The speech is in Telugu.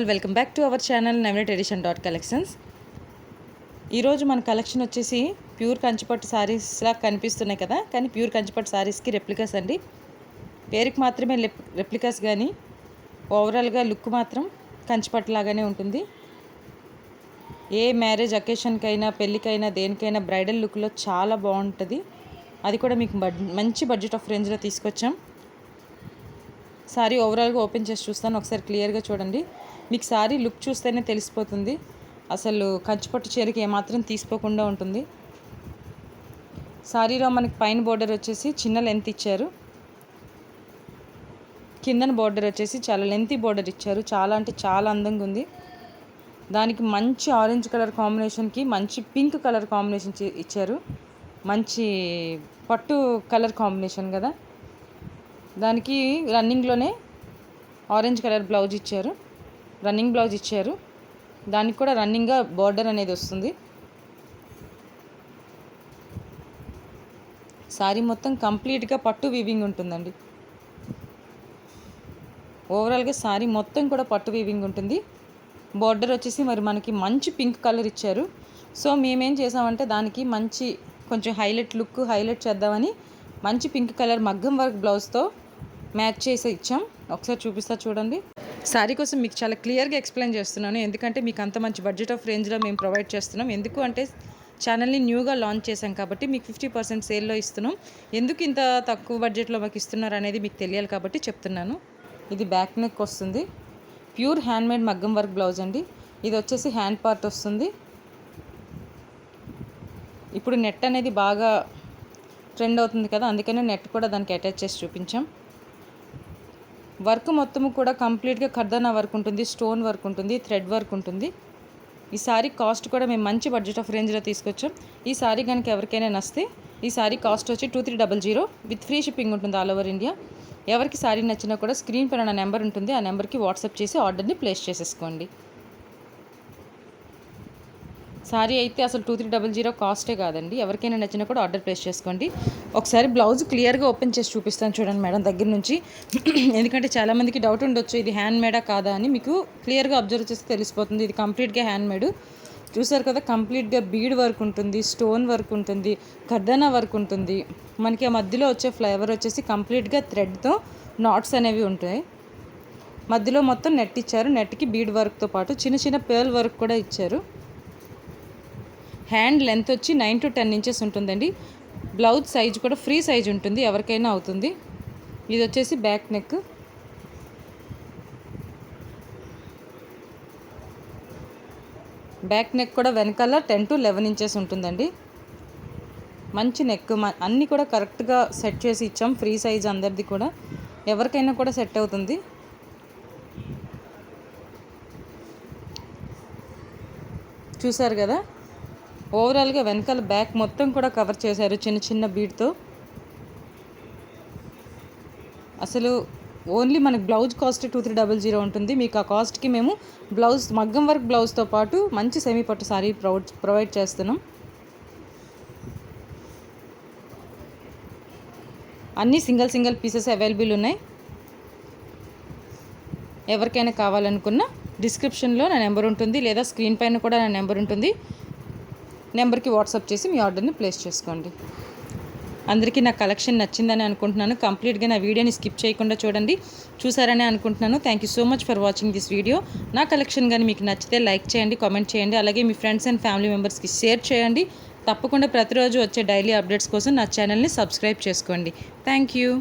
Welcome back to our channel Navaneet edition collections. ఈరోజు మన కలెక్షన్ వచ్చేసి ప్యూర్ కంచిపట్టు శారీస్లా కనిపిస్తున్నాయి కదా, కానీ ప్యూర్ కంచిపట్టు శారీస్కి రెప్లికాస్ అండి. పేరుకి మాత్రమే రెప్లికాస్, కానీ ఓవరాల్గా లుక్ మాత్రం కంచిపట్టు లాగానే ఉంటుంది. ఏ మ్యారేజ్ అకేషన్కైనా, పెళ్ళికైనా, దేనికైనా బ్రైడల్ లుక్లో చాలా బాగుంటుంది. అది కూడా మీకు మంచి బడ్జెట్ ఆఫ్ రేంజ్లో తీసుకొచ్చాం. సారీ ఓవరాల్గా ఓపెన్ చేసి చూస్తాను, ఒకసారి క్లియర్గా చూడండి. మీకు సారీ లుక్ చూస్తేనే తెలిసిపోతుంది, అసలు కంచిపట్టు చీరకి ఏమాత్రం తీసిపోకుండా ఉంటుంది. సారీలో మనకి పైన బోర్డర్ వచ్చేసి చిన్న లెంత్ ఇచ్చారు, కిందన బోర్డర్ వచ్చేసి చాలా లెంతీ బోర్డర్ ఇచ్చారు. చాలా అంటే చాలా అందంగా ఉంది. దానికి మంచి ఆరెంజ్ కలర్ కాంబినేషన్కి మంచి పింక్ కలర్ కాంబినేషన్ ఇచ్చారు. మంచి పట్టు కలర్ కాంబినేషన్ కదా. దానికి రన్నింగ్లోనే ఆరెంజ్ కలర్ బ్లౌజ్ ఇచ్చారు, రన్నింగ్ బ్లౌజ్ ఇచ్చారు. దానికి కూడా రన్నింగ్గా బార్డర్ అనేది వస్తుంది. శారీ మొత్తం కంప్లీట్గా పట్టు వీవింగ్ ఉంటుందండి. ఓవరాల్గా శారీ మొత్తం కూడా పట్టు వీవింగ్ ఉంటుంది. బార్డర్ వచ్చేసి మరి మనకి మంచి పింక్ కలర్ ఇచ్చారు. సో మేమేం చేసామంటే దానికి మంచి కొంచెం హైలైట్ చేద్దామని మంచి పింక్ కలర్ మగ్గం వర్క్ బ్లౌజ్తో మ్యాచ్ చేసి ఇచ్చాం. ఒకసారి చూపిస్తా చూడండి. శారీ కోసం మీకు చాలా క్లియర్గా ఎక్స్ప్లెయిన్ చేస్తున్నాను, ఎందుకంటే మీకు అంత మంచి బడ్జెట్ ఆఫ్ రేంజ్లో మేము ప్రొవైడ్ చేస్తున్నాం. ఎందుకు అంటే ఛానల్ని న్యూగా లాంచ్ చేశాం కాబట్టి మీకు 50% సేల్లో ఇస్తున్నాం. ఎందుకు ఇంత తక్కువ బడ్జెట్లో మాకు ఇస్తున్నారు అనేది మీకు తెలియాలి కాబట్టి చెప్తున్నాను. ఇది బ్యాక్ నెక్ వస్తుంది, ప్యూర్ హ్యాండ్మేడ్ మగ్గం వర్క్ బ్లౌజ్ అండి. ఇది వచ్చేసి హ్యాండ్ పార్ట్ వస్తుంది. ఇప్పుడు నెట్ అనేది బాగా ట్రెండ్ అవుతుంది కదా, అందుకనే నెట్ కూడా దానికి అటాచ్ చేసి చూపించాం. వర్క్ మొత్తము కూడా కంప్లీట్గా ఖర్దానా వర్క్ ఉంటుంది, స్టోన్ వర్క్ ఉంటుంది, థ్రెడ్ వర్క్ ఉంటుంది. ఈ సారీ కాస్ట్ కూడా మేము మంచి బడ్జెట్ ఆఫ్ రేంజ్లో తీసుకొచ్చాం. ఈ సారీ కనుక ఎవరికైనా నచ్చితే ఈ సారీ కాస్ట్ వచ్చి 2300 విత్ ఫ్రీ షిప్పింగ్ ఉంటుంది ఆల్ ఓవర్ ఇండియా. ఎవరికి సారీ నచ్చినా కూడా స్క్రీన్ పైన నెంబర్ ఉంటుంది, ఆ నెంబర్కి వాట్సాప్ చేసి ఆర్డర్ని ప్లేస్ చేసేసుకోండి. సారీ అయితే అసలు 2300 కాస్టే కాదండి. ఎవరికైనా నచ్చినా కూడా ఆర్డర్ ప్లేస్ చేసుకోండి. ఒకసారి బ్లౌజ్ క్లియర్గా ఓపెన్ చేసి చూపిస్తాను చూడండి మేడం దగ్గర నుంచి, ఎందుకంటే చాలామందికి డౌట్ ఉండొచ్చు ఇది హ్యాండ్ మేడా కాదా అని. మీకు క్లియర్గా అబ్జర్వ్ చేస్తే తెలిసిపోతుంది. ఇది కంప్లీట్గా హ్యాండ్ మేడ్. చూసారు కదా, కంప్లీట్గా బీడ్ వర్క్ ఉంటుంది, స్టోన్ వర్క్ ఉంటుంది, ఖర్దానా వర్క్ ఉంటుంది. మనకి ఆ మధ్యలో వచ్చే ఫ్లేవర్ వచ్చేసి కంప్లీట్గా థ్రెడ్తో నాట్స్ అనేవి ఉంటాయి. మధ్యలో మొత్తం నెట్ ఇచ్చారు, నెట్కి బీడ్ వర్క్తో పాటు చిన్న చిన్న పేర్ల్ వర్క్ కూడా ఇచ్చారు. హ్యాండ్ లెంత్ వచ్చి 9 to 10 ఇంచెస్ ఉంటుందండి. బ్లౌజ్ సైజ్ కూడా ఫ్రీ సైజ్ ఉంటుంది, ఎవరికైనా అవుతుంది. ఇది వచ్చేసి బ్యాక్ నెక్. బ్యాక్ నెక్ కూడా వెనకాల 10 to 11 ఇంచెస్ ఉంటుందండి. మంచి నెక్, అన్నీ కూడా కరెక్ట్గా సెట్ చేసి ఇచ్చాం. ఫ్రీ సైజ్ అందరిది కూడా, ఎవరికైనా కూడా సెట్ అవుతుంది. చూసారు కదా, ఓవరాల్గా వెనకాల బ్యాక్ మొత్తం కూడా కవర్ చేశారు చిన్న చిన్న బీడ్తో. అసలు ఓన్లీ మనకి బ్లౌజ్ కాస్ట్ 2300 ఉంటుంది. మీకు ఆ కాస్ట్కి మేము బ్లౌజ్ మగ్గం వర్క్ బ్లౌజ్తో పాటు మంచి సెమీ పట్టు సారీ ప్రొవైడ్ చేస్తున్నాం. అన్నీ సింగిల్ పీసెస్ అవైలబుల్ ఉన్నాయి. ఎవరికైనా కావాలనుకున్న డిస్క్రిప్షన్లో నా నెంబర్ ఉంటుంది, లేదా స్క్రీన్ పైన కూడా నా నెంబర్ ఉంటుంది. నెంబర్కి వాట్సాప్ చేసి మీ ఆర్డర్ని ప్లేస్ చేసుకోండి. అందరికీ నా కలెక్షన్ నచ్చిందని అనుకుంటున్నాను. కంప్లీట్గా నా వీడియోని స్కిప్ చేయకుండా చూడండి. చూసారని అనుకుంటున్నాను. Thank you so much for watching this video. నా కలెక్షన్ కానీ మీకు నచ్చితే లైక్ చేయండి, కామెంట్ చేయండి, అలాగే మీ ఫ్రెండ్స్ అండ్ ఫ్యామిలీ మెంబర్స్కి షేర్ చేయండి. తప్పకుండా ప్రతిరోజు వచ్చే డైలీ అప్డేట్స్ కోసం నా ఛానల్ని సబ్స్క్రైబ్ చేసుకోండి. Thank you.